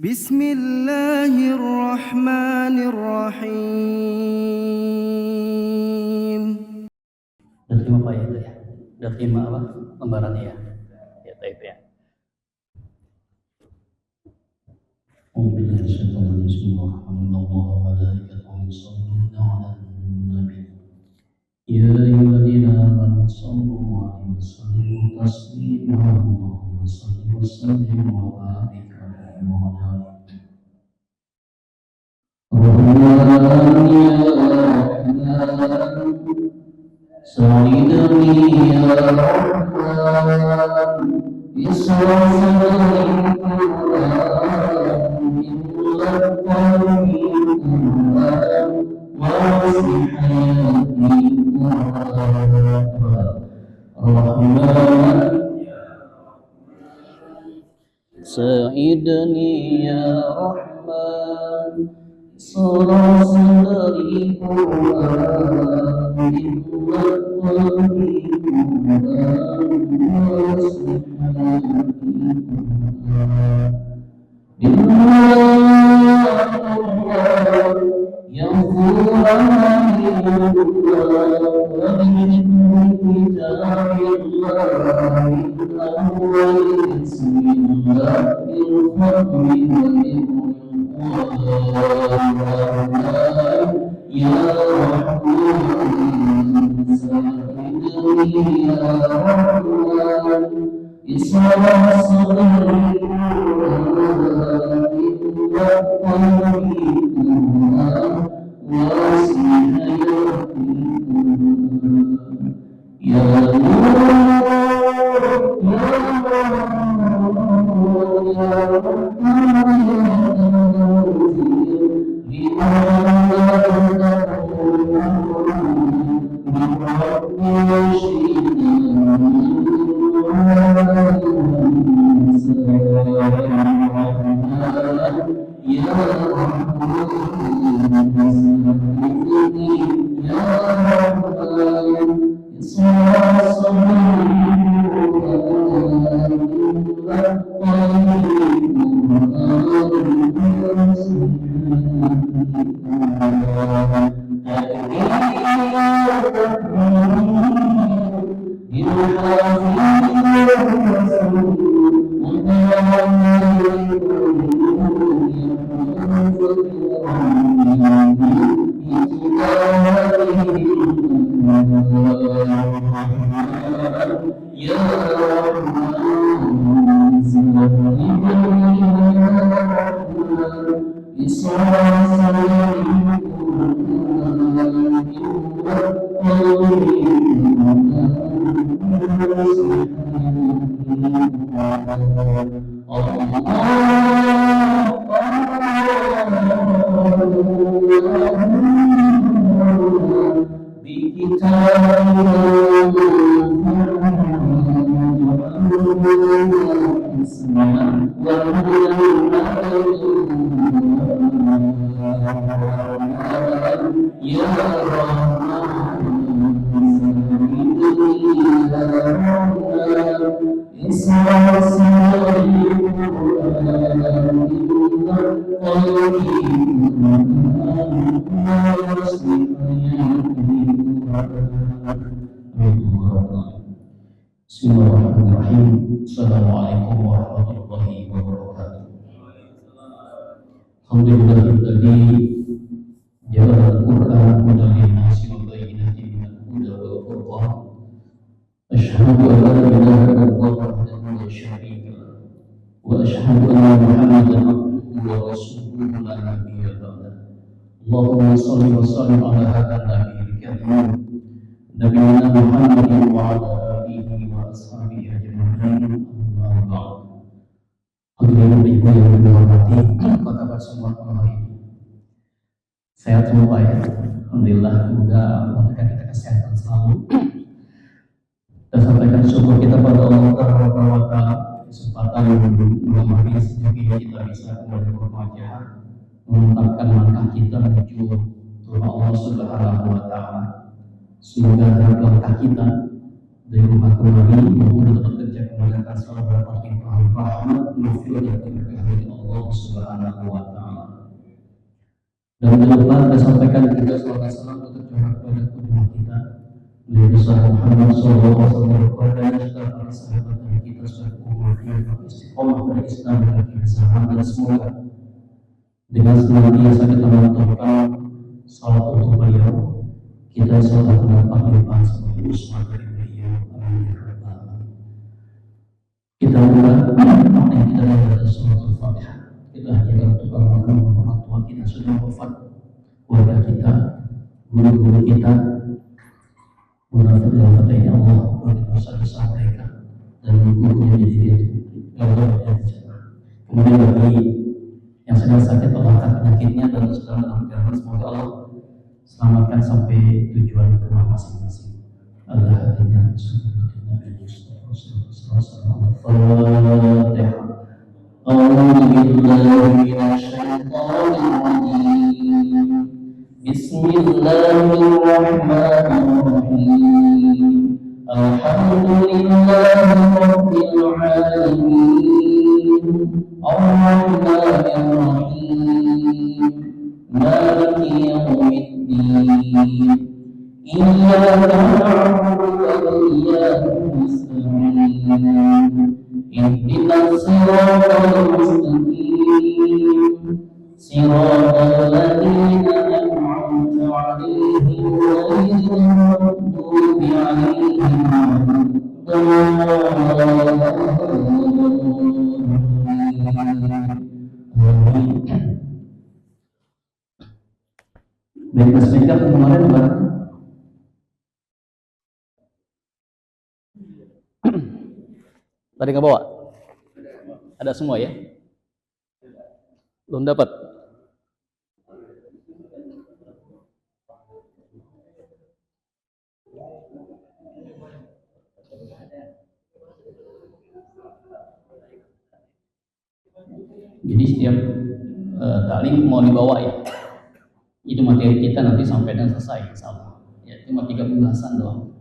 Bismillahirrahmanirrahim. Udah terima Pak ya itu ya? Udah terima apa? Lembarannya ya? Ya taib ya. Ya ayyuhalladzina amanu shallu 'alaihi wa sallimu taslima. Allahumma shalli wa sallim wa barik 'ala Muhammad. Rahman ya Rahman, Sayyidani ya Rahman, Isra-Fil Qur'an, Imlaq Qalbi Qur'an, Wasi Hayati Qur'an. Rahman Sayyidani ya Rahman, Isra-Fil Qur'an, Imlaq Qalbi Qur'an, Wasi Hayati Qur'an. Bismillahirrahmanirrahim. Assalamualaikum warahmatullahi wabarakatuh. Alhamdulillahilladzi ja'ala al-Qur'ana hudan lin-nasi wa bayyinatin minal huda wal furqan. Asyhadu an la ilaha illallah wahdahu la syarika lah wa asyhadu anna Muhammadan abduhu wa rasuluhu la nabiyya ba'dah. Allahumma shalli wa sallim ala hadzal nabiyil karim nabiyina Muhammadin wa ala alihi wa ashabihi ajma'in. Amma ba'd. Hadirin ibu yang dihormati, apa kabar semua hari ini? Sehat semua ya? Alhamdulillah, semoga memberikan kita kesehatan selalu. Kita sampaikan syukur kita pada Allah Ta'ala kesempatan malam hari sejak ini kita bisa kembali berwajah menetapkan langkah kita menuju rumah Allah Subhanahu wa Ta'ala. Semoga dalam langkah kita dari rumah kemarin maupun tempat kerja menggunakan salat limpahan rahmat, maghfirah dan keberkahan dari Allah Subhanahu wa taala. Dan jangan lupa kita sampaikan juga salawat salam untuk curhat kepada kedua kita, Nabi besar Muhammad SAW, kepada serta para sahabat dan kita sebagai umat istiqomah pada Islam dan kebersamaan, dan semoga dengan senantiasa kita mengaturkan salat untuk beliau, kita selalu mendapat limpahan sebagai uswah dari beliau. Amin ya rabbal alamin. Kita buka apa yang kita lihat dari surat Al-Fatihah. Kita hadirkan untuk orang tua kita sudah wafat, keluarga kita, guru-guru kita, munafik dalam kata ini Allah dosa-dosa mereka dan hukumnya jadi Allah ya. Kemudian bagi yang sedang sakit Allah angkat penyakitnya dan sedang dalam perjalanan, semoga Allah selamatkan sampai tujuan ke rumah masing-masing. Allah hadinya Bismillahirrahmanirrahim. Alhamdulillahirabbil alamin. Ar-Rahmanir-Rahim. Maliki yaumiddin. Iyyaka na'budu wa iyyaka nasta'in. Ihdinas siratal mustaqim. Siratal ladzina an'amta 'alaihim ghairil maghdubi 'alaihim waladdallin. Baik, speaker kemarin barang tadi nggak bawa? Ada semua ya? Belum dapat? Jadi setiap taklim mau dibawa ya. Itu materi kita nanti sampai dan selesai, insyaallah. Ya, cuma 3 pembahasan doang.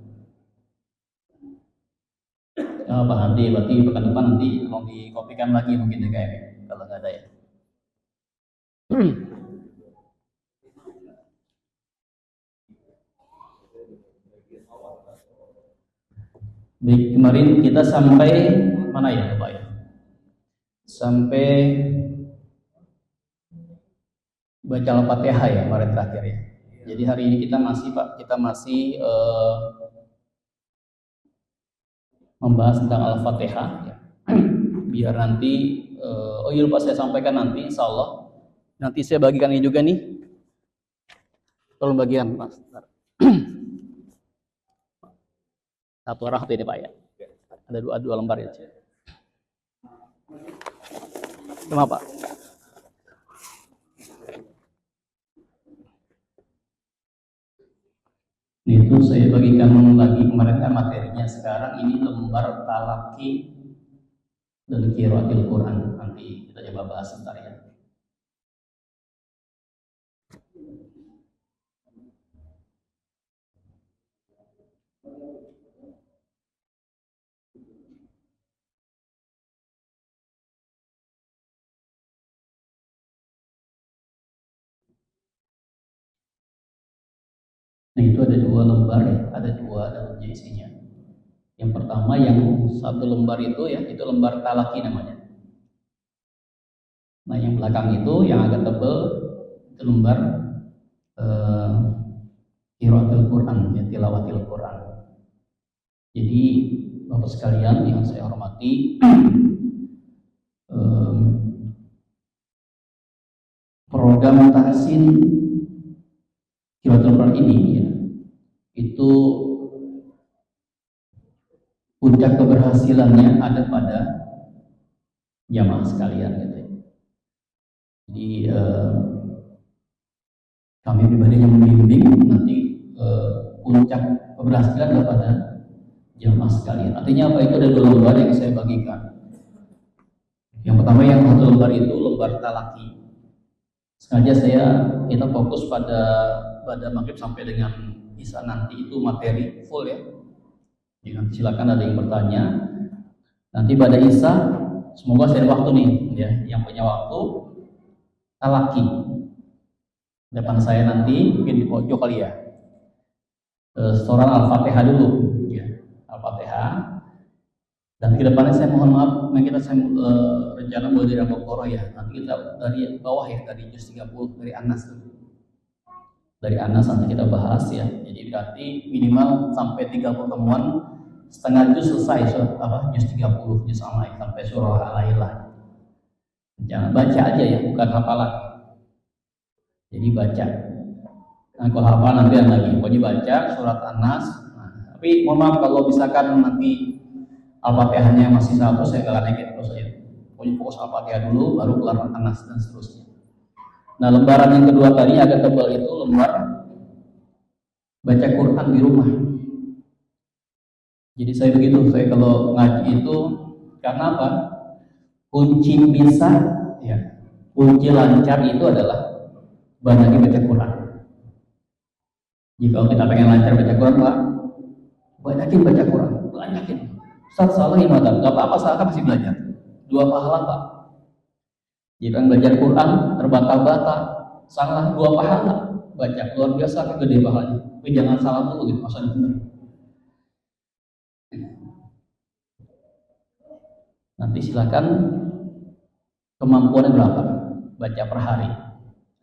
Apa nanti berarti pekan depan nanti mau dikopikan lagi mungkin DKM kalau nggak ada ya. Baik, kemarin kita sampai mana ya Pak ya? Sampai baca Al-Fatihah ya kemarin terakhir ya. Jadi hari ini kita masih membahas tentang Al-Fatihah ya. Biar nanti oh iya lupa saya sampaikan nanti insyaallah nanti saya bagikan ini juga nih. Tolong bagian Mas. Satu arah ini Pak ya. Ada dua lembar ya. Cuma Pak. Itu saya bagikan lagi kemarin kan materinya. Sekarang ini lembar talaki dan qiraatil Quran. Nanti kita coba bahas sebentar ya. Nah itu ada 2 lembar ya, ada 2 dalam isinya. Yang pertama yang 1 lembar itu ya, itu lembar talaki namanya. Nah yang belakang itu yang agak tebal itu lembar qiraatul Quran ya, tilawatil Quran. Jadi Bapak sekalian yang saya hormati, program tahsin qiraatul Quran ini ya, itu puncak keberhasilannya ada pada jamaah sekalian gitu ya. Jadi kami pribadi yang membimbing nanti puncak keberhasilan adalah pada jamaah sekalian. Artinya apa? Itu ada 2 lembar yang saya bagikan. Yang pertama yang 1 lembar itu lembar talaki. Sengaja kita fokus pada maghrib sampai dengan isya nanti itu materi full ya. Jadi nanti silakan ada yang bertanya. Nanti pada Isa, semoga saya ada waktu nih, ya, yang punya waktu talaki. Depan saya nanti mungkin di pojok kali ya. Setoran Al-Fatihah dulu, ya, Al-Fatihah. Dan ke depannya saya mohon maaf, saya rencana mulai dari Al-Baqarah ya. Nanti kita dari bawah ya, dari juz 30 dari Anas dulu. Dari Anas nanti kita bahas ya. Jadi berarti minimal sampai 3 pertemuan, setengah juz selesai juz 30 juz Al-Ma'idah sampai surah Al-Lailah. Jangan baca aja ya, bukan hafalan. Jadi baca. Nah, kalau hafal nanti ada lagi. Pokoknya baca surat An-Nas. Nah, tapi mohon maaf kalau misalkan nanti Al-Fatihahnya masih satu, saya nggak naikin terus aja. Pokoknya fokus Al-Fatihah dulu, baru kelar An-Nas dan seterusnya. Nah, lembaran yang kedua tadi agak tebal itu lembar baca Quran di rumah. Jadi saya begitu, saya kalau ngaji itu karena apa? Kunci bisa, ya, kunci lancar itu adalah banyakin baca Quran. Jika kita pengen lancar baca Quran, Pak, banyakin baca Quran, banyakin. Ustaz salah ibadah, nggak apa-apa, saya masih belajar. 2 pahala, Pak. Jika belajar Quran terbata-bata, salah 2 pahala. Baca luar biasa kan gede pahalanya. Tapi jangan salah dulu gitu, maksudnya benar. Nanti silakan kemampuannya berapa baca per hari.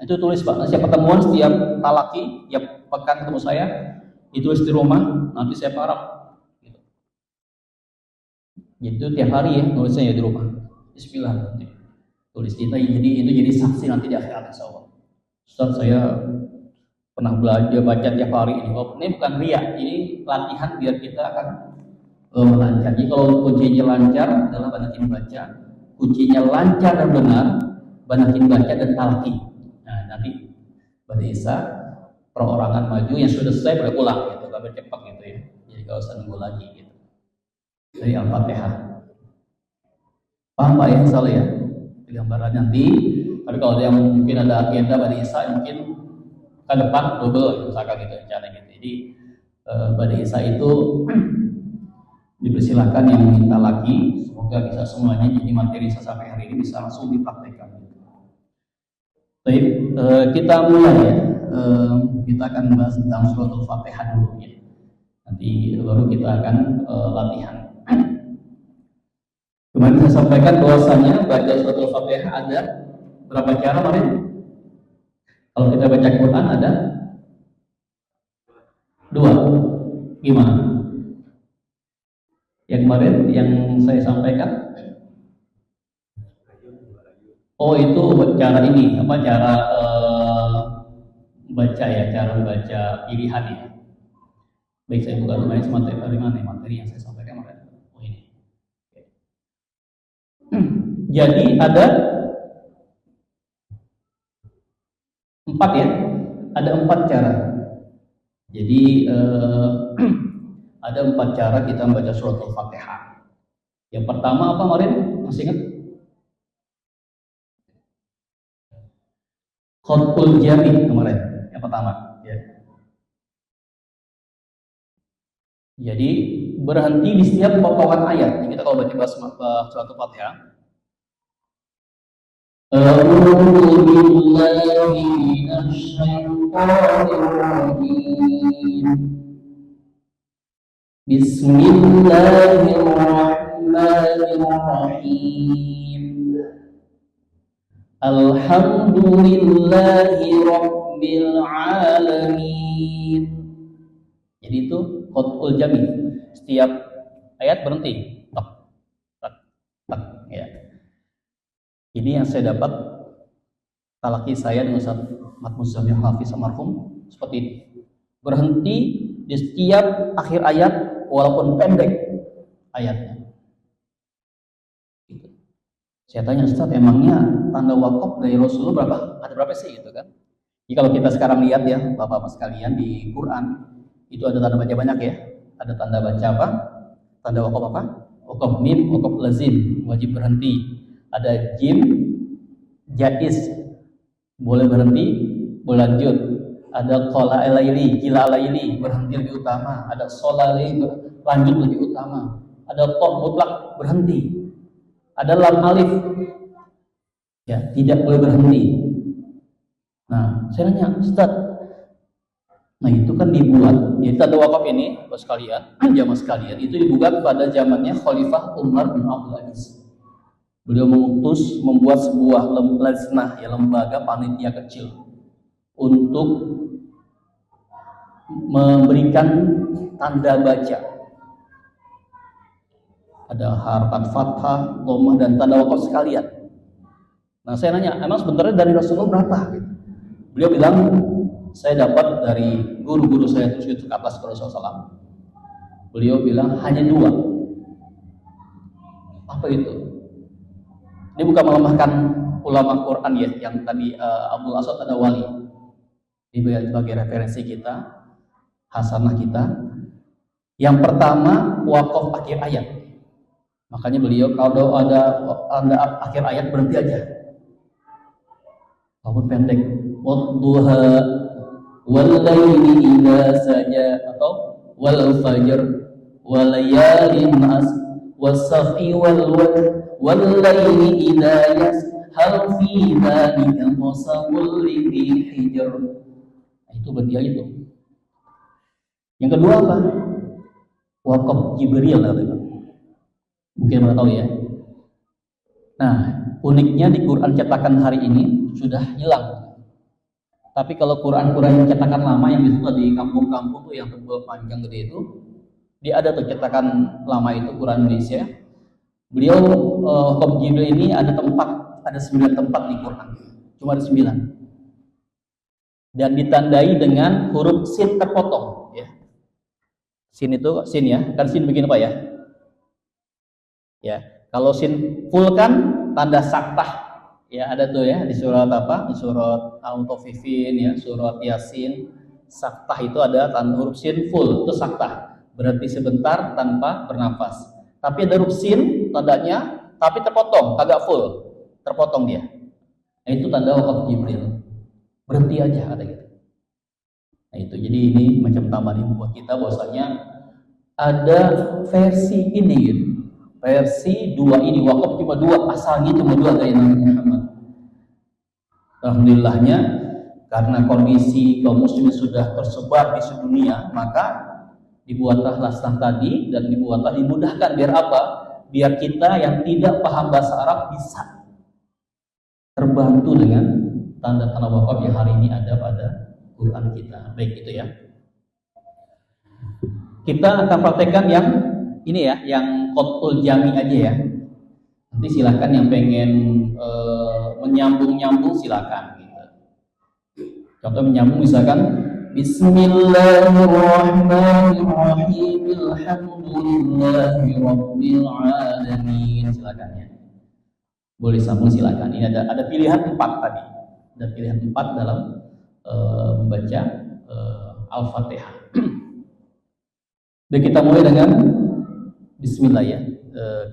Itu tulis Pak. Nanti pertemuan setiap talaki, tiap pekan ketemu saya, ditulis di rumah. Nanti saya paraf. Gitu. Jadi itu tiap hari ya nulisnya ya di rumah. Bismillah nanti tulis kita. Jadi itu jadi saksi nanti di akhirat insyaallah. Ustaz saya pernah belajar baca tiap hari ini. Oh, ini bukan riya, ini latihan biar kita akan lancar. Jadi kalau kuncinya lancar adalah banyakin baca. Kuncinya lancar dan benar, banyakin baca dan talqin. Nah, nanti pada Isa perorangan maju yang sudah selesai boleh pulang gitu, kabar cepat gitu ya. Jadi kalau usah nunggu lagi gitu. Dari Al-Fatihah. Paham Pak ya, salah ya? Gambaran nanti. Tapi kalau yang mungkin ada agenda pada Isa mungkin ke depan double misalkan gitu rencana gitu. Jadi pada Isa itu dipersilakan yang minta lagi, semoga bisa semuanya. Jadi materi saya sampai hari ini bisa langsung dipraktekkan. Baik, kita mulai ya. Kita akan bahas tentang suratul Fatihah dulu ya. Nanti baru kita akan latihan. Kemarin saya sampaikan bahwasanya baca suratul Fatihah ada berapa cara kemarin? Kalau kita baca Quran ada 2. Gimana? Yang kemarin yang saya sampaikan, oh itu cara ini apa cara baca ya, cara baca pilihan ya. Baik, saya buka kemarin materi yang saya sampaikan kemarin. Oh ini. Jadi ada 4 ya, ada 4 cara. Jadi ada 4 cara kita membaca surat Al-Fatihah. Yang pertama apa kemarin? Masih ingat? Khatful jami kemarin. Yang pertama. Ya. Jadi berhenti di setiap potongan ayat. Jadi kita kalau baca surat Al-Fatihah. A'udzu billahi minasyaitonir rajim. Bismillahirrahmanirrahim. Alhamdulillahi rabbil alamin. Jadi itu qat'ul jami. Setiap ayat berhenti. Tak, tak, tak, ya. Ini yang saya dapat talaki saya dengan Ustaz Mahmud Zamir Hafiz almarhum seperti ini. Berhenti di setiap akhir ayat walaupun pendek ayatnya. Gitu. Saya tanya Ustaz, emangnya tanda wakaf dari Rasulullah berapa? Ada berapa sih gitu kan? Jadi kalau kita sekarang lihat ya Bapak-bapak sekalian di Quran itu ada tanda baca banyak ya. Ada tanda baca apa? Tanda wakaf apa? Wakaf mim, wakaf lazim, wajib berhenti. Ada jim, jaiz, boleh berhenti, boleh lanjut. Ada qala alaili, qila alaili, berhenti lebih utama. Ada solali, lanjut lebih utama. Ada toh mutlak berhenti. Ada lam alif, ya tidak boleh berhenti. Nah, saya nanya, Ustaz, nah itu kan dibuat, jadi tanda wakaf ini, Bapak sekalian, jamaah sekalian, itu dibuat pada zamannya Khalifah Umar bin Abdul Aziz. Beliau mengutus membuat sebuah lembaga panitia kecil untuk memberikan tanda baca. Ada harakat fathah, dhammah dan tanda wakaf sekalian. Nah, saya nanya, emang sebenarnya dari Rasulullah berapa? Beliau bilang, saya dapat dari guru-guru saya terus itu ke atas Rasulullah SAW. Beliau bilang hanya 2. Apa itu? Ini bukan melemahkan ulama Quran ya, yang tadi Abdul Asad ada wali. Ini sebagai referensi kita, hasanah kita. Yang pertama, wakaf akhir ayat. Makanya beliau kalau ada akhir ayat berhenti aja. Walaupun pendek. Wadduha wal laili idza saja atau wal fajr wal layalin was-safi wal laili idza yas hal fi dzalika qasamul lidhi hijr. Itu berarti itu. Yang kedua apa? Wakaf Jibril katanya. Mungkin Anda tahu ya. Nah, uniknya di Quran cetakan hari ini sudah hilang. Tapi kalau Quran-Quran cetakan lama yang biasa di kampung-kampung tuh yang tebal panjang gede itu, dia ada tuh cetakan lama itu Quran Indonesia. Beliau wakaf Jibril ini ada 9 tempat di Quran. Cuma ada 9. Dan ditandai dengan huruf sin terpotong ya. Sin itu sin ya, kan sin begini Pak ya. Ya, kalau sin full kan tanda saktah. Ya, ada tuh ya di surat apa? Di surat Al-Mutaffifin ya, surat Yasin. Saktah itu ada tanda huruf sin full, itu saktah. Berhenti sebentar tanpa bernafas. Tapi ada huruf sin tandanya tapi terpotong, kagak full. Terpotong dia. Nah, itu tanda wakaf Jibril. Berhenti aja ada gitu. Nah, itu jadi ini macam tambahan buat kita bahwasanya ada versi ini gitu. Versi 2 ini wakaf cuma 2, asalnya cuma 2 dari Nabi Muhammad. Alhamdulillahnya karena kondisi kaum muslimin sudah tersebar di seluruh dunia, maka dibuatlah naskah tadi dan dimudahkan biar apa? Biar kita yang tidak paham bahasa Arab bisa terbantu dengan tanda-tanda wakaf yang hari ini ada pada Quran kita. Baik itu ya. Kita akan praktekkan yang ini ya, yang Qotul Jami aja ya. Nanti silakan yang pengen menyambung silakan gitu. Contoh menyambung misalkan Bismillahirrahmanirrahim Alhamdulillahi Rabbil Alamin, silakan ya. Boleh sambung silakan. Ini ada pilihan 4 tadi. Ada pilihan 4 dalam membaca Al-Fatihah. Baik, kita mulai dengan Bismillah ya.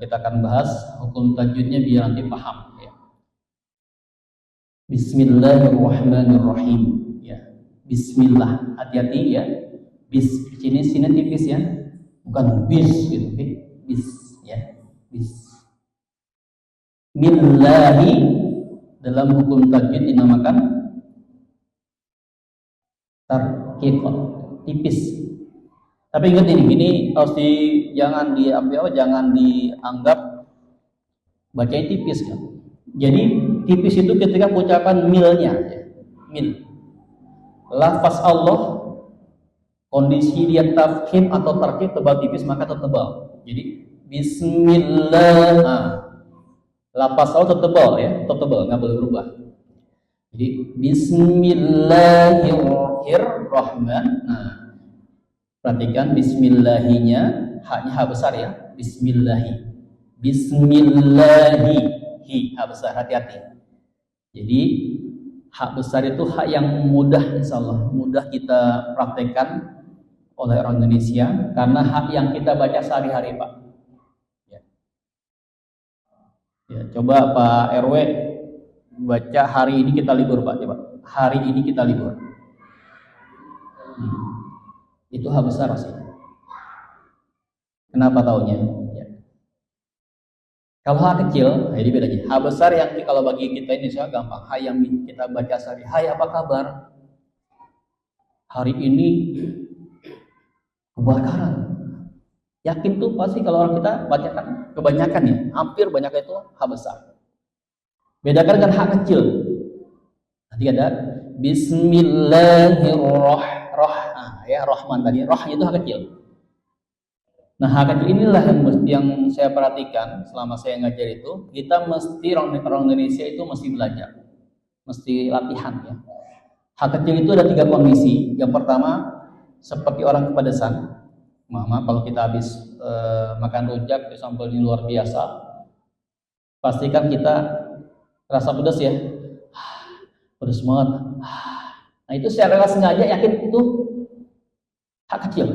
Kita akan bahas hukum tajwidnya biar nanti paham ya. Bismillahirrahmanirrahim ya. Bismillah, hati-hati ya. Sini tipis ya. Bukan bis gitu, bis ya. Bismillahi dalam hukum tajwid dinamakan tarqiq, tipis. Tapi ingat ini harus jangan dianggap bacanya tipis kan. Jadi tipis itu ketika ucapan milnya ya. Mil. Lafaz Allah kondisi dia tafkhim atau tarqiq tebal tipis maka tebal. Jadi bismillah. Nah, lafaz Allah tebal ya, tebal enggak boleh berubah. Jadi bismillahirrahmanirrahim. Nah, perhatikan bismillahinya, haknya ha besar ya. Bismillahi. Bismillahi, ha besar, hati-hati. Jadi hak besar itu hak yang mudah insyaallah, mudah kita praktekkan oleh orang Indonesia karena hak yang kita baca sehari-hari, Pak. Ya, coba Pak RW baca hari ini kita libur, Pak, coba. Hari ini kita libur. Itu hak besar sih. Kenapa taunya? Ya. Kalau H kecil, ini bedanya. H besar yang kalau bagi kita ini Indonesia gampang. H yang kita baca sehari. Hai, apa kabar? Hari ini kebakaran. Yakin tuh pasti kalau orang kita bacakan kebanyakan ya, hampir banyak itu H besar. Bedakan dengan H kecil. Nanti ada Bismillahirrahmanirrahim. Nah, ya Rahman tadi, rohnya itu H kecil. Nah, H kecil inilah yang saya perhatikan selama saya ngajar itu, kita mesti orang Indonesia itu mesti belajar, mesti latihan ya. H kecil itu ada 3 kondisi. Yang pertama, seperti orang kepedesan. Mama, kalau kita habis makan rujak sambal ini luar biasa, pastikan kita rasa pedas ya, pedas banget. Nah itu secara sengaja yakin itu H kecil.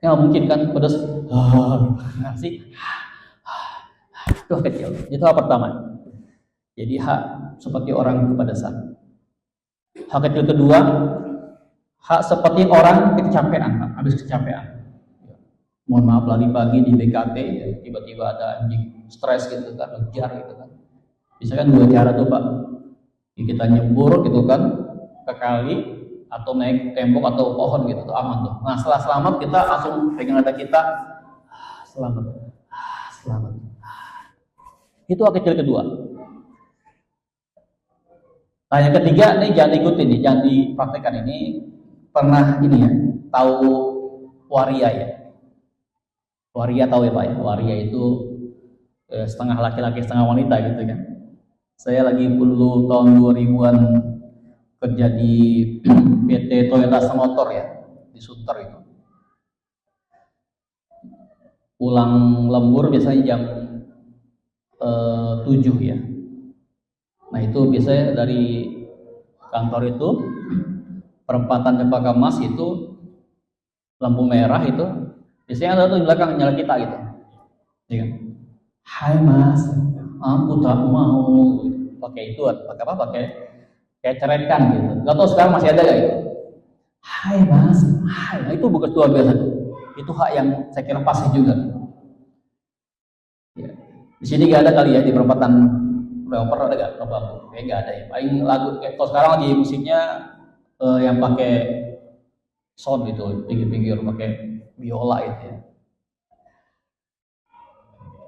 Nggak mungkin kan pedas, sih itu H kecil. Itu H pertama. Jadi H seperti orang kepedesan. H kecil kedua, H seperti orang kecapean, habis kecapean. Mohon maaf lagi pagi di BKT, ya, tiba-tiba ada anjing stres gitu kan, ngejar gitu kan. Bisa kan 2 cara tuh Pak. Kita nyebur gitu kan ke kali atau naik tembok atau pohon gitu tuh aman tuh. Nah setelah selamat kita langsung pegang dada kita, selamat, selamat. Itu H kecil kedua. Nah yang ketiga ini jangan ikutin nih, jangan dipraktekkan ini. Pernah ini ya, tahu waria ya? Waria tahu ya Pak ya? Waria itu setengah laki-laki setengah wanita gitu kan. Saya lagi dulu tahun 2000-an kerja di PT Toyota Motor ya, di Sunter itu. Pulang lembur biasanya jam 7 ya. Nah itu biasanya dari kantor itu perempatan Cempaka Mas itu lampu merah itu biasanya ada tuh di belakang nyala kita gitu, ya kan? Hai Mas, aku tak mau pakai itu, pakai apa? Pakai kayak cerekan gitu. Gak tau sekarang masih ada gak itu? Hai Mas, hai. Nah itu bukan luar biasa tuh. Itu hak yang saya kira pasti juga. Ya. Di sini gak ada kali ya di perempatan Leoper ada gak? Kayak gak ada ya. Paling lagu kalau sekarang lagi musiknya yang pakai sound gitu, pinggir-pinggir pakai biola itu ya.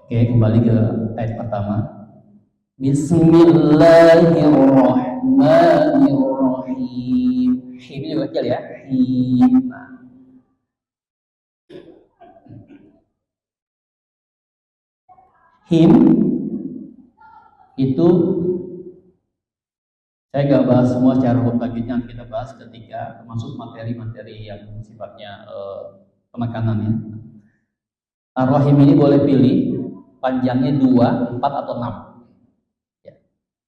Oke, kembali ke ayat pertama. Bismillahirrahmanirrahim. Him juga kecil ya. Him. Him itu saya nggak bahas semua secara hukum yang kita bahas ketika masuk materi-materi yang sifatnya penekanannya. Ar-Rahim ini boleh pilih panjangnya 2, 4 atau 6. Ya.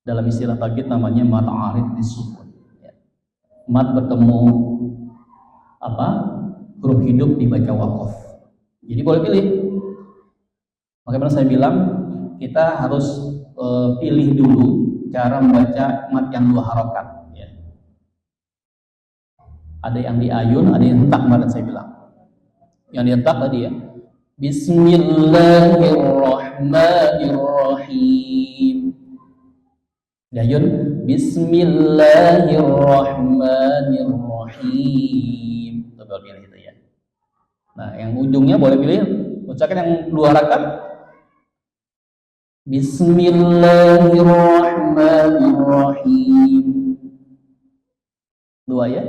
Dalam istilah tajwid namanya mad arid disukun. Ya. Mad bertemu apa? Huruf hidup dibaca waqaf. Jadi boleh pilih. Bagaimana saya bilang kita harus pilih dulu cara membaca mad yang 2 harokat. Ya. Ada yang diayun, ada yang hentak kemarin saya bilang. Yang dihentak tadi ya. Bismillahirrahmanirrahim. Diayun Bismillahirrahmanirrahim. Coba pilih itu ya. Nah, yang ujungnya boleh pilih ucapkan yang 2 harakat. Bismillahirrahmanirrahim. 2 ya.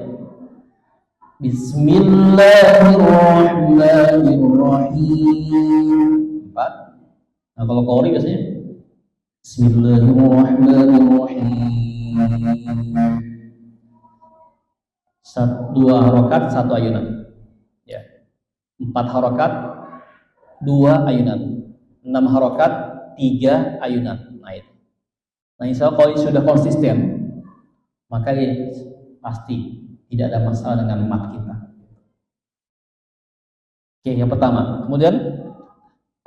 Bismillahirrahmanirrahim. 4. Nah kalau qori biasanya Bismillahirrahmanirrahim. 2 harokat 1 ayunan. Ya. 4 harokat 2 ayunan. 6 harokat 3 ayunan. Nah itu. Nah insya Allah kalau sudah konsisten, maka pasti tidak ada masalah dengan mat kita. Oke, yang pertama. Kemudian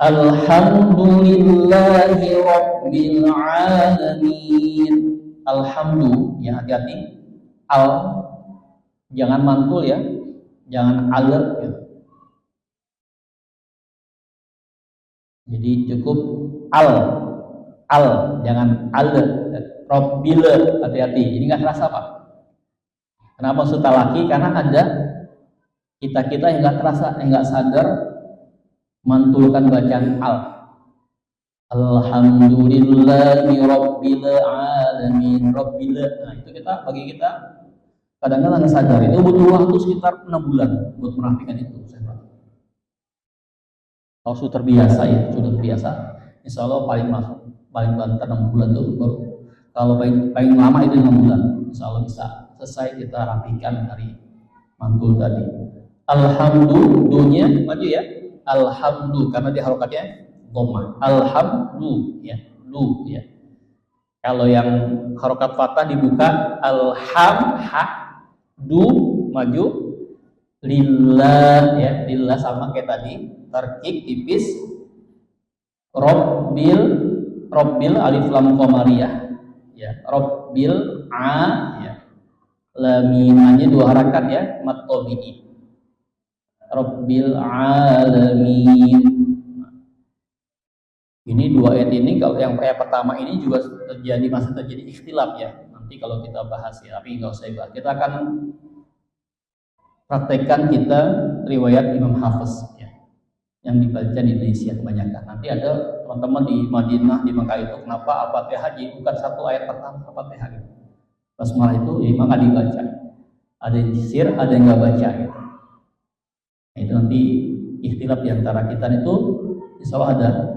Alhamdulillahi Rabbil Alamin. Alhamdulillah, ya hati-hati. Jangan mantul ya, jangan alert ya. Jadi cukup al, jangan al. Rabbil, hati-hati. Jadi nggak terasa Pak. Kenapa maksud talaki? Karena ada kita yang nggak terasa, yang nggak sadar mantulkan bacaan al. Alhamdulillahi rabbil alamin. Rabbil. Nah, itu bagi kita kadang-kadang nggak sadar. Itu butuh waktu sekitar 6 bulan buat merapikan itu. Kalau sudah terbiasa ya, insya Allah paling banter 6 bulan tuh baru. Kalau paling lama itu 5 bulan, insya Allah bisa selesai kita rapikan dari mantul tadi. Alhamdulillah, maju ya. Alhamdulillah, karena dia harokatnya dhammah. Alhamdulillah, ya, lu ya. Kalau yang harokat fathah dibuka du maju, lillah ya, lillah sama kayak tadi, terkik tipis, robbil alif lam qamariyah ya, robbil ya, laminnya 2 harakat ya, mat tabi'i, robbil alamin. Ini 2 ayat ini, kalau yang ayat pertama ini juga masih terjadi ikhtilaf ya, nanti kalau kita bahas ya, tapi nggak usah bahas. Kita akan praktekkan kita riwayat Imam Hafiz ya, yang dibaca di Indonesia kebanyakan. Nanti ada teman-teman di Madinah, di Mekah itu kenapa Al-Fatihah bukan 1 ayat pertama Al-Fatihah gitu. Basmalah itu ya memang nggak dibaca, ada yang sisir, ada yang nggak baca gitu. Nah, itu nanti ikhtilaf di antara kita itu, insya Allah ada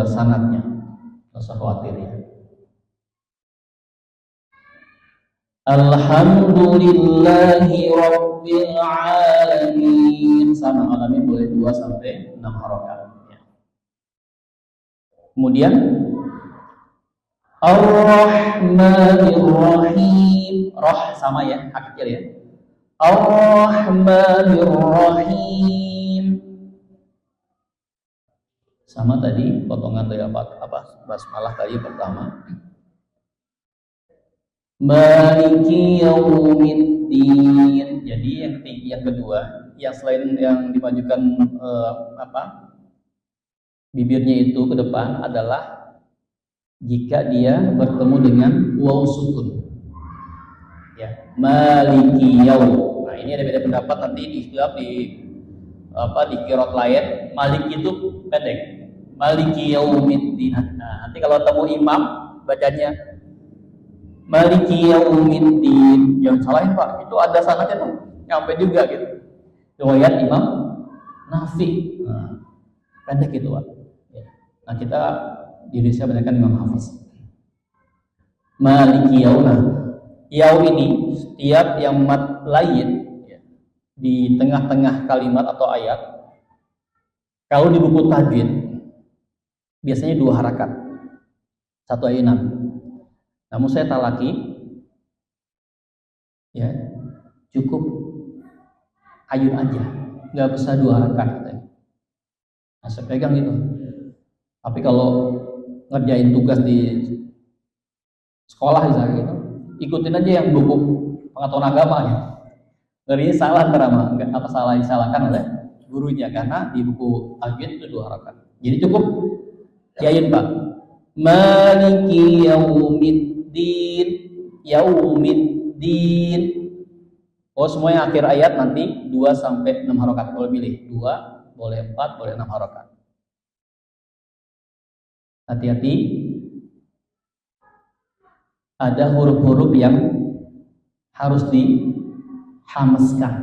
sanadnya, nggak usah khawatir ya. Alhamdulillahi rabbil alamin, sama alamin boleh 2 sampai 6 harokat ya. Kemudian Ar-Rahmanir-Rahim, roh sama ya, hak kecil ya. Ar-Rahmanir-Rahim, sama tadi potongan dari basmalah tadi pertama. Maliki yaumiddin. Jadi yang kedua, yang selain yang dimajukan bibirnya itu ke depan adalah jika dia bertemu dengan waw sukun. Ya, maliki yaum. Nah, ini ada beda pendapat nanti di qiraat lain. Maliki itu pendek. Maliki yaumiddin. Nah, nanti kalau temu imam bacanya Maliki yaumiddin, jangan salahin Pak, itu ada sanadnya tuh, nyampe juga gitu. Riwayat Imam Nafi, pendek gitu Pak. Nah, kita di Indonesia banyakkan Imam Hafiz. Maliki yaum ini setiap yang mat lain ya, di tengah-tengah kalimat atau ayat, kalau di buku tajwid biasanya 2 harakat, 1 ayunan. Namun saya talaki ya, cukup ayun aja, nggak bisa 2 harakat gitu. Nah, saya pegang gitu. Tapi kalau ngerjain tugas di sekolah misalnya gitu, ikutin aja yang buku pengetahuan agama ya. Ngerinya salah salah disalahkan oleh gurunya, karena di buku tajwid itu 2 harakat. Jadi cukup yain Pak. Maliki yaumiddin. Oh, semua yang akhir ayat nanti 2 sampai 6 harokat, boleh pilih 2, boleh 4, boleh 6 harokat. Hati-hati, ada huruf-huruf yang harus dihamaskan.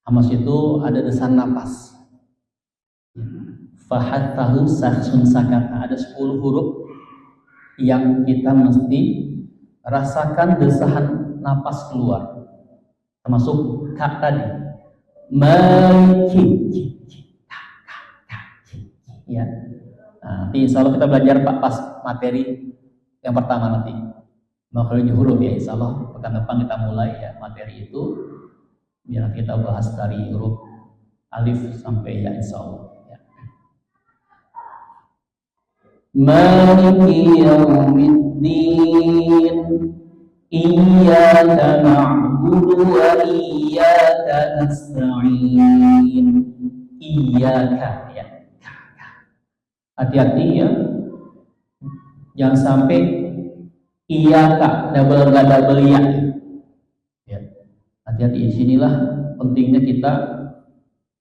Hamas itu ada desan napas. Fahattahu saksun sakata, ada 10 huruf yang kita mesti rasakan desahan napas keluar, termasuk kak tadi maliki ya. Nah, nanti insya Allah kita belajar pas materi yang pertama nanti makhluk huruf ya, insya Allah pekan depan kita mulai ya materi itu, biar kita bahas dari huruf alif sampai ya, insya Allah ya. Maliki yaumiddin, iyyaka na'budu wa iyyaka nasta'in. Iyyaka ya, Hati-hati ya, jangan sampai iya kak double nggak double iya. Ya, hati-hati. Sinilah pentingnya kita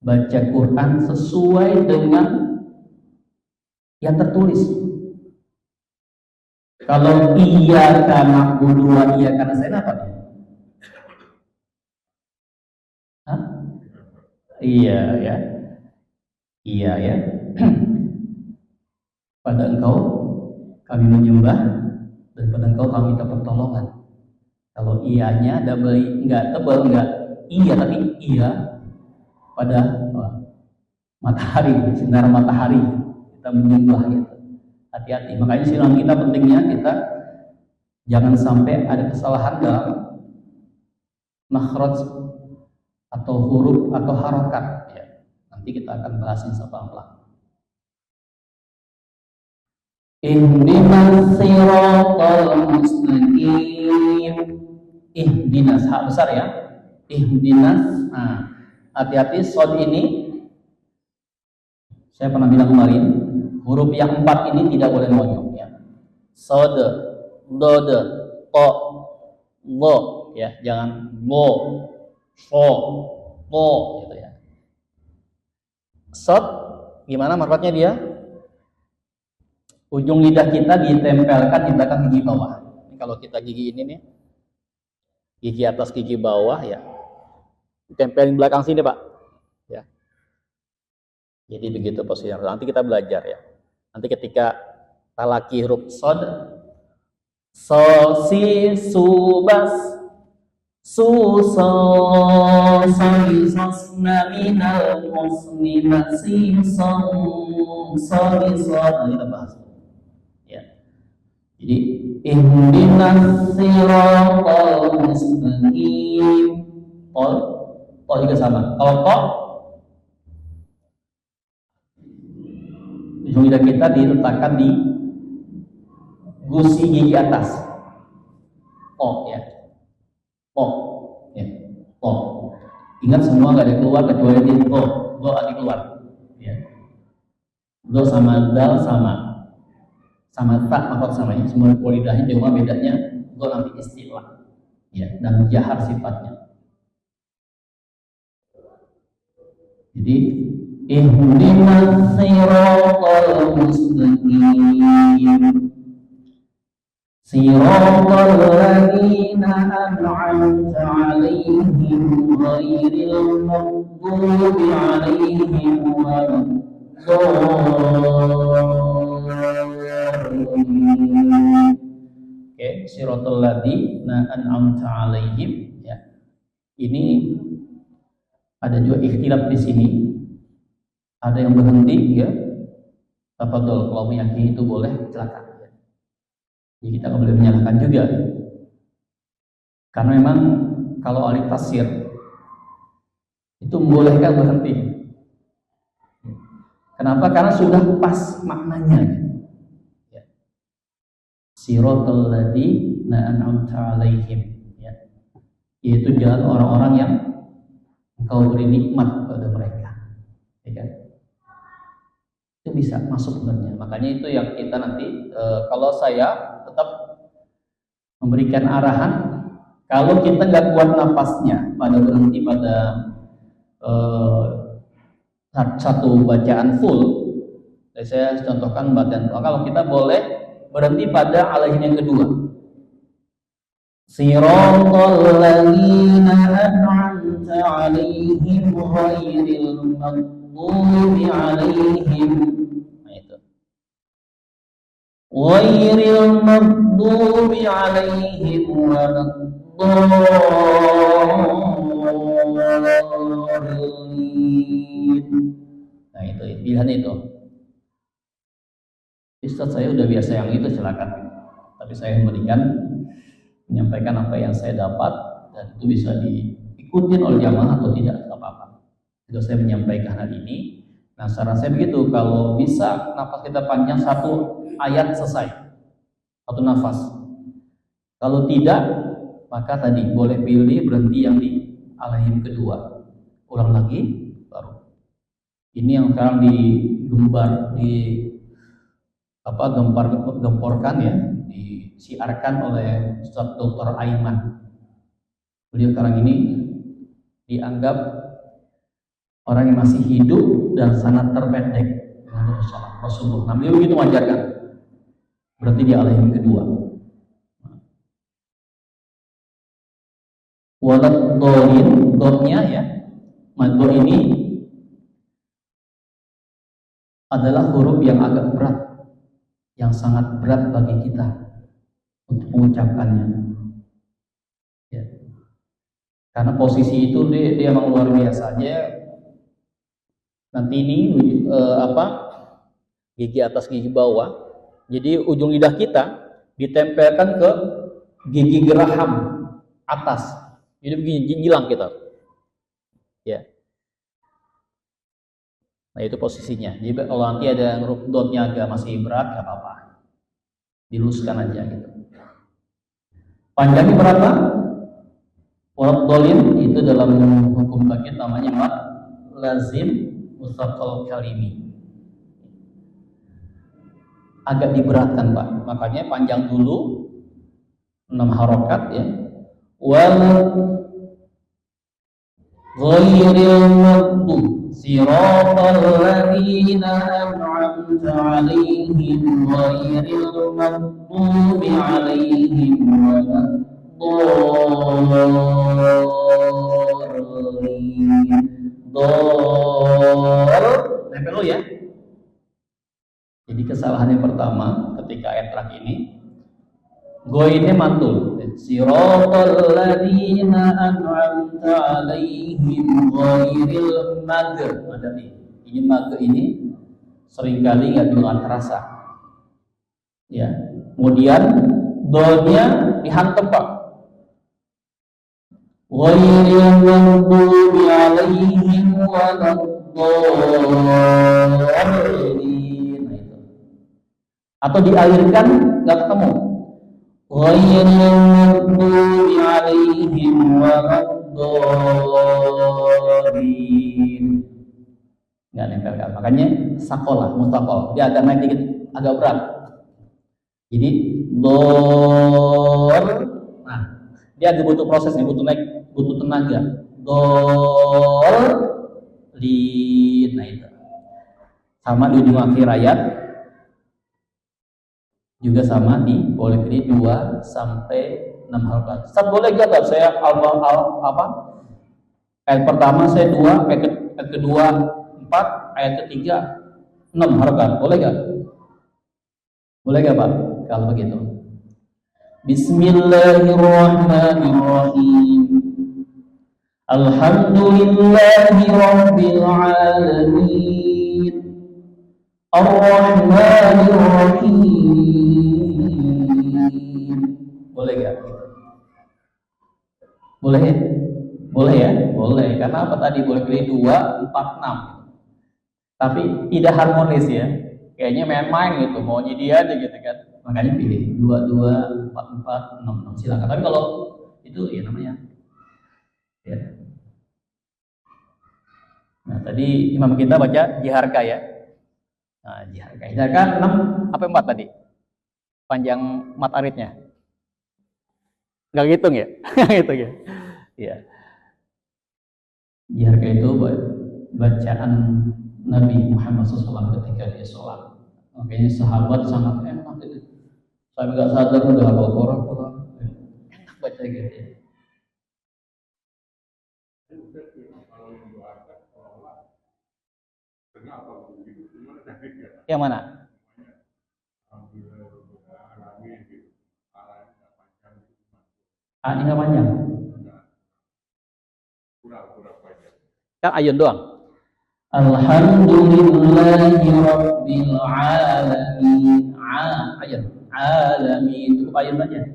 baca Quran sesuai dengan yang tertulis. Kalau iya karena dua iya karena saya apa dia? Hah? Iya ya, iya ya. Pada engkau kami menyembah dan pada engkau kami minta pertolongan. Kalau iyanya double enggak tebal enggak iya tapi iya pada matahari, sinar matahari kita menyembah gitu. Hati-hati. Makanya silang kita pentingnya kita jangan sampai ada kesalahan dalam makhraj atau huruf atau harokat ya. Nanti kita akan bahasin pelan-pelan. Ihdinas siratal mustaqim. Ihdinas hak besar ya. Ihdinas. Nah, hati-hati shad ini saya pernah bilang kemarin, huruf yang 4 ini tidak boleh monyong ya. Shad, dod, to, lo ya, jangan lo, so, lo gitu ya. Shad gimana markatnya dia? Ujung lidah kita ditempelkan di belakang gigi bawah. Ini kalau kita gigi ini nih, gigi atas gigi bawah ya, ditempelin belakang sini pak. Ya. Jadi begitu posisinya. Nanti kita belajar ya. Nanti ketika talaki huruf sod, so si su bas su so si sosna minal musni masi song so kita bahas. Jadi ihdinas siratal mustaqim. Tol juga sama. Kalau ujung lidah kita diletakkan di gusi gigi atas. Ya. Ya. Ingat semua nggak ada keluar kecuali di do ada keluar. Ya. Do sama dal sama tak makhluk samanya semua lidahnya cuma bedanya do nanti istilah ya dan jahar sifatnya. Jadi ihdinas siratal mustaqim siratal ladzina an'amta 'alaihim ghairil maghdubi 'alaihim Oke, siratal ladzina an'amta 'alaihim ya. Ini ada juga ikhtilaf di sini. Ada yang berhenti ya. Tafadhol kalau meyakini itu boleh silakan ya. Jadi kita nggak boleh menyalahkan juga. Ya. Karena memang kalau ahli tafsir itu membolehkan berhenti. Kenapa? Karena sudah pas maknanya. Siratal ladzina an'amta 'alaihim ya. Yaitu jalan orang-orang yang engkau beri nikmat pada mereka. Ya kan? Itu bisa masuk sebenarnya. Makanya itu yang kita nanti kalau saya tetap memberikan arahan kalau kita nggak kuat napasnya pada berhenti pada satu bacaan full, saya contohkan bacaan kalau kita boleh berhenti pada alaihim yang kedua. Siratal ladzina an'amta 'alaihim ghairil maghdubi 'alaihim. Nah itu. Ghairil maghdubi 'alaihim waladdallin. Nah itu pilihan itu. Ustaz saya udah biasa yang itu silakan. Tapi saya menyampaikan apa yang saya dapat dan itu bisa diikutin oleh jamaah atau tidak apa-apa. Itu saya menyampaikan hal ini. Nah saran saya begitu, kalau bisa nafas kita panjang satu ayat selesai, satu nafas. Kalau tidak, maka tadi boleh pilih berhenti yang di alaihim kedua. Ulang lagi, baru. Ini yang sekarang digembar di gemporkan ya, disiarkan oleh Ustaz Dr. Aiman. Beliau sekarang ini dianggap orang yang masih hidup dan sangat terpendek dengan Rasulullah. Nah, beliau begitu mengajarkan. Berarti dia alaihim kedua. Walad dolin, dotnya ya, mado ini adalah huruf yang agak berat, yang sangat berat bagi kita untuk mengucapkannya. Ya. Karena posisi itu dia memang luar biasa. Nanti ini gigi atas gigi bawah. Jadi ujung lidah kita ditempelkan ke gigi geraham atas. Jadi begini gilang kita. Ya. Nah itu posisinya. Jadi kalau nanti ada huruf dotnya agak masih berat, nggak apa-apa. Diluskan aja gitu. Panjangnya berapa? Walad dolin itu dalam hukum takid namanya mad lazim mutsaqal kalimi. Agak diberatkan Pak. Makanya panjang dulu 6 harokat ya. Wal ghairil maghdub siratal ladzina an'amta 'alaihim ghairil maghdubi 'alaihim waladdallin. Nempel ya. Jadi kesalahan yang pertama ketika ayat terakhir ini goinnya mantul. Siratal ladzina an'amta 'alaihim ghairil maghdub. Ada nih. Ini maghdub ini seringkali enggak juga terasa. Ya. Kemudian dolnya dihantam Pak. Ghairil maghdubi 'alaihim waladdallin. Atau dialirkan nggak ketemu. Ghairil maghdubi 'alaihim waladdallin. Nggak nempel kan. Makanya sakolah, mustaqol. Dia agak naik dikit, agak berat. Jadi dor. Nah, dia agak butuh proses nih, butuh tenaga. Dor lin. Nah itu. Sama di ujung akhir ayat juga sama di boleh pilih 2 sampai 6 harokat. Ustaz boleh gak saya ayat pertama saya 2, ayat kedua 4, ayat ketiga 6 harokat. Boleh gak? Boleh gak Pak? Kalau begitu. Bismillahirrahmanirrahim. Alhamdulillahi rabbil alamin. Ar-Rahmanir-Rahim. Boleh gak? Boleh ya? Boleh ya? Boleh. Karena apa tadi? Boleh pilih 2, 4, 6. Tapi tidak harmonis ya. Kayaknya main-main gitu. Maunya dia aja gitu kan. Makanya pilih 2, 2, 4, 4, 6, 6. Silakan. Tapi kalau itu ya namanya. Ya. Nah tadi imam kita baca jiharka ya. Nah, jiharka 6 apa 4 tadi? Panjang mat aritnya. Enggak ngitung ya? Gitu ya. Iya. Jiharka itu bacaan Nabi Muhammad SAW ketika dia sholat. Makanya sahabat sangat enak itu. Saya enggak sadar udah hafal Quran. Enak baca gitu ya. Yang mana? Ini nggak panjang. Kan ayun doang. Alhamdulillahi rabbil alamin. Ayun. Alamin. Cukup ayun aja.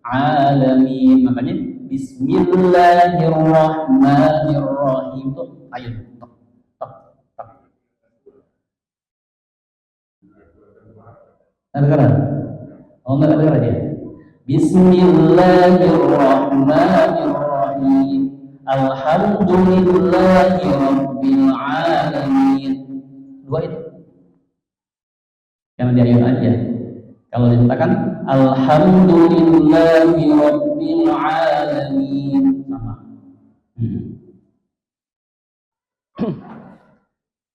Alamin. Makanya Bismillahirrahmanirrahim itu ayun. Kedengaran? Oh enggak kedengaran ya? Bismillahirrahmanirrahim. Alhamdulillahi rabbil alamin. 2 itu. Karena di ayun aja. Kalau dikatakan alhamdulillahi rabbil alamin sama.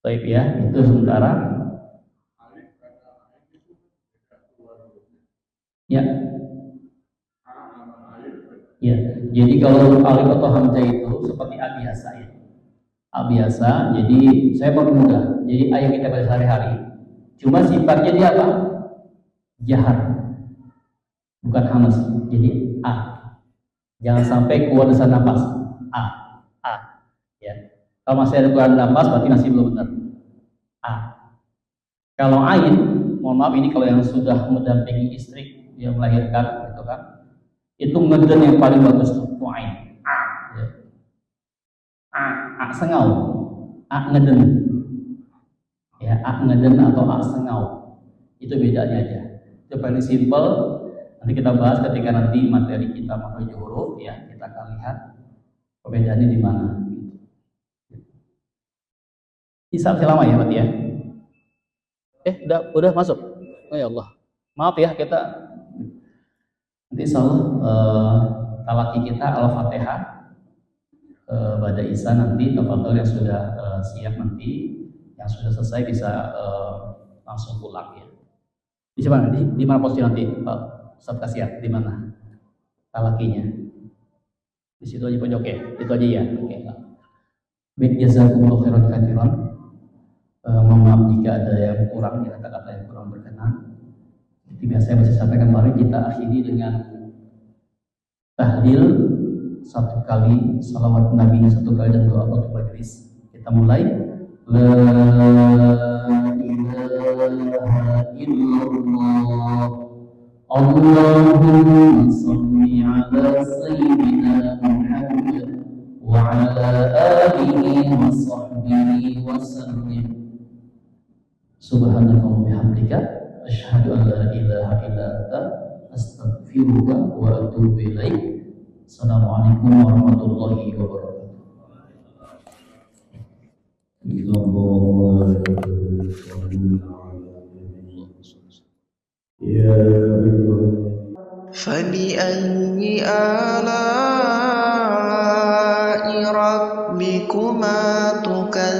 Baik ya, itu sementara. Ya. Ya, jadi kalau alif atau hamzah itu seperti a biasa ya. A biasa, jadi saya permudah. Jadi ayat kita baca sehari-hari. Cuma sifatnya dia apa? Jahar, bukan hamzah. Jadi a. Jangan sampai keluar dari nafas. A, a. Ya. Kalau masih ada keluar nafas, berarti masih belum benar. A. Kalau ain, mohon maaf ini kalau yang sudah mendampingi istri yang melahirkan, gitu kan? Itu ngeden yang paling bagus tuh, ain. A. Ya. A sengau, a ngeden. Ya, a ngeden atau a sengau. Itu bedanya aja. Itu paling simpel. Nanti kita bahas ketika nanti materi kita makhraj huruf ya, kita akan lihat perbedaannya di mana. Bisa lama ya, Pak ya? Udah masuk. Oh ya Allah. Maaf ya kita nanti insyaallah talaki kita Al-Fatihah pada Isa nanti tafadhol yang sudah siap nanti, yang sudah selesai bisa langsung pulang ya. Di mana posisi nanti Pak Ustaz Kasiat? Di mana talakinya? Di situ aja pojok ya? Itu aja ya? Oke. Baik, jazakumullah khairan katsiran. Mohon maaf jika ada yang kurang, kata-kata yang kurang berkenan. Seperti biasa yang saya sampaikan kemarin, kita akhiri dengan tahlil 1 kali, salawat Nabi 1 kali, dan doa untuk majelis. Kita mulai. La ilaha illallah, Allahumma salli ala sayyidina Muhammad wa ala alihi wa sahbihi wa sallim. Subhanallah bihamdika asyhadu an la ilaha illa anta astaghfiruka wa atubu ilaik. Assalamualaikum warahmatullahi wabarakatuh. فبأي آلاء ربكما تكذبان